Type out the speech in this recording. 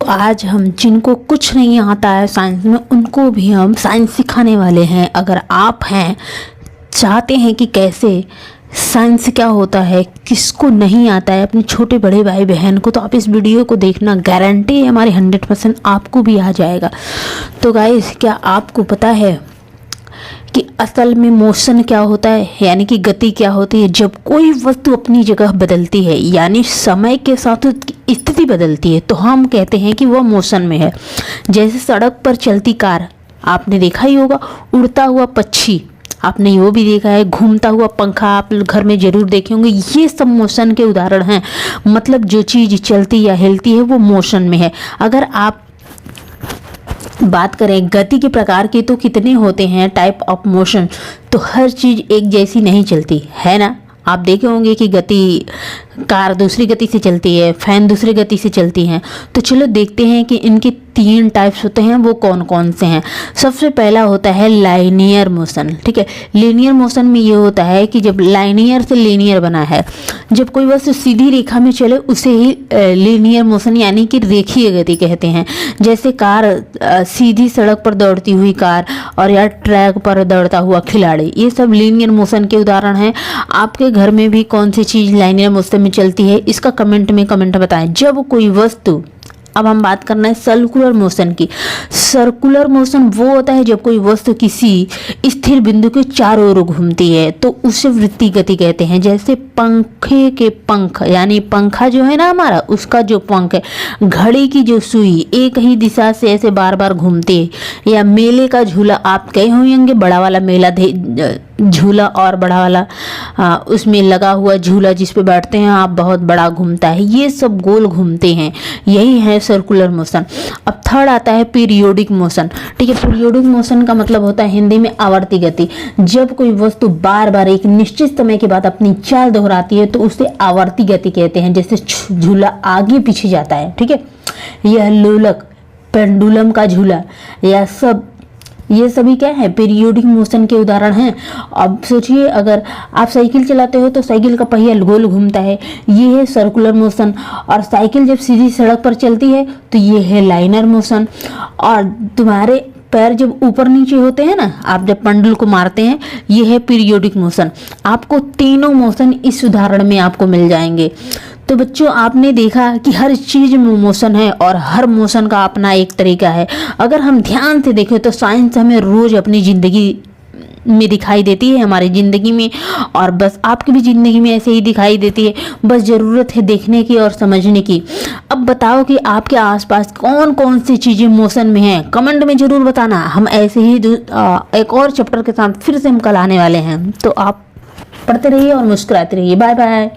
आज हम जिनको कुछ नहीं आता है साइंस में, उनको भी हम साइंस सिखाने वाले हैं। अगर आप हैं चाहते हैं कि कैसे साइंस क्या होता है, किसको नहीं आता है, अपने छोटे बड़े भाई बहन को, तो आप इस वीडियो को देखना, गारंटी है हमारी 100% आपको भी आ जाएगा। तो गाइस, क्या आपको पता है कि असल में मोशन क्या होता है, यानी कि गति क्या होती है? जब कोई वस्तु अपनी जगह बदलती है, यानी समय के साथ उसकी स्थिति बदलती है, तो हम कहते हैं कि वह मोशन में है। जैसे सड़क पर चलती कार आपने देखा ही होगा, उड़ता हुआ पक्षी आपने वो भी देखा है, घूमता हुआ पंखा आप घर में जरूर देखे होंगे। ये सब मोशन के उदाहरण हैं। मतलब जो चीज़ चलती या हिलती है वो मोशन में है। अगर आप बात करें गति के प्रकार के, तो कितने होते हैं टाइप ऑफ मोशन, तो हर चीज़ एक जैसी नहीं चलती है ना। आप देखे होंगे कि गति कार दूसरी गति से चलती है, फैन दूसरी गति से चलती हैं। तो चलो देखते हैं कि इनके 3 टाइप्स होते हैं, वो कौन कौन से हैं। सबसे पहला होता है लाइनियर मोशन। ठीक है, लीनियर मोशन में ये होता है कि जब लाइनियर से लीनियर बना है, जब कोई वस्तु सीधी रेखा में चले उसे ही लीनियर मोशन यानी कि रेखीय गति कहते हैं। जैसे कार, सीधी सड़क पर दौड़ती हुई कार, और या ट्रैक पर दौड़ता हुआ खिलाड़ी, ये सब लीनियर मोशन के उदाहरण हैं। आपके घर में भी कौन सी चीज़ लाइनियर मोशन में चलती है, इसका कमेंट में बताएं। जब कोई वस्तु, अब हम बात करना है सर्कुलर मोशन की। सर्कुलर मोशन वो होता है जब कोई वस्तु किसी स्थिर बिंदु के चारों ओर घूमती है, तो उसे वृत्तीय गति कहते हैं। जैसे पंखे के पंख, यानी पंखा जो है ना हमारा, उसका जो पंख है, घड़ी की जो सुई एक ही दिशा से ऐसे बार बार घूमती है। या मेले का झूला आप गए होंगे, बड़ा वाला मेला झूला और बड़ा वाला उसमें लगा हुआ झूला जिस पे बैठते हैं आप, बहुत बड़ा घूमता है। ये सब गोल घूमते हैं, यही है सर्कुलर मोशन। अब थर्ड आता है पीरियोडिक मोशन। ठीक है, पीरियोडिक मोशन का मतलब होता है हिंदी में आवर्ती गति। जब कोई वस्तु बार बार एक निश्चित समय के बाद अपनी चाल दोहराती है तो उसे आवर्ती गति कहते हैं। जैसे झूला आगे पीछे जाता है, ठीक है, यह लोलक, पेंडुलम का झूला, या सब ये सभी क्या है, पीरियोडिक मोशन के उदाहरण हैं। अब सोचिए, अगर आप साइकिल चलाते हो तो साइकिल का पहिया गोल घूमता है, ये है सर्कुलर मोशन। और साइकिल जब सीधी सड़क पर चलती है तो ये है लाइनर मोशन। और तुम्हारे पैर जब ऊपर नीचे होते हैं ना, आप जब पेंडुल को मारते हैं, ये है पीरियोडिक मोशन। आपको तीनों मोशन इस उदाहरण में आपको मिल जाएंगे। तो बच्चों, आपने देखा कि हर चीज़ में मोशन है और हर मोशन का अपना एक तरीका है। अगर हम ध्यान से देखें तो साइंस हमें रोज़ अपनी ज़िंदगी में दिखाई देती है, हमारी ज़िंदगी में, और बस आपकी भी ज़िंदगी में ऐसे ही दिखाई देती है। बस ज़रूरत है देखने की और समझने की। अब बताओ कि आपके आसपास कौन कौन सी चीज़ें मोशन में हैं, कमेंट में ज़रूर बताना। हम ऐसे ही एक और चैप्टर के साथ फिर से हम कल आने वाले हैं। तो आप पढ़ते रहिए और मुस्कुराते रहिए। Bye bye.